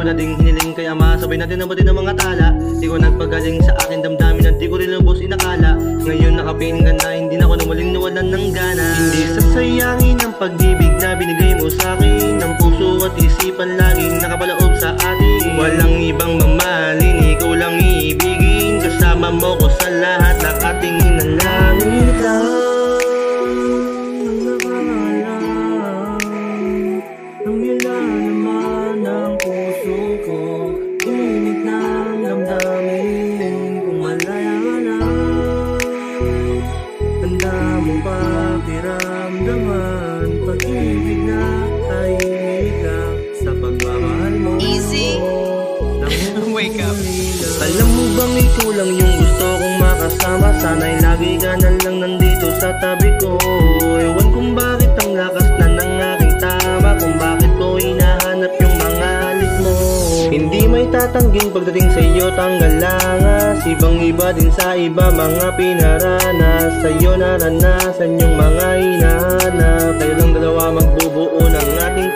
na ding hiniling kay ama, sabay natin nabatin ng mga tala. Di ko nagpagaling sa akin damdamin at di ko rin lubos inakala. Ngayon nakapiling ka na, hindi na ako namaling nawalan ng gana. Hindi sasayangin ang pag-ibig na binigay mo sa'kin. Ang puso at isipan laging nakapaloob sa atin. Walang ibang mamahalin, ikaw lang iibigin. Kasama mo ko sa lahat ng ating inalangin ka. Nung hila naman ang puso ko, init ng damdamin kung malaya na. Tanda mo pa kiramdaman, pag-ibig na tahimik lang sa pagmamahal mo. Easy. Wake up. Alam mo bang ikaw lang yung gusto kong makasama? Sana'y lagi ka na lang nandito sa tabi ko. Ewan kung bakit ang lakas na ng aking tama, kung bakit ko hinahanap yung mga halik mo. Hindi may tatangging pagdating sa iyo tanggalangas. Ibang iba din sa iba mga pinaranas. Sa'yo naranasan yung mga hinahanap. Tayo lang dalawa magbubuo ng ating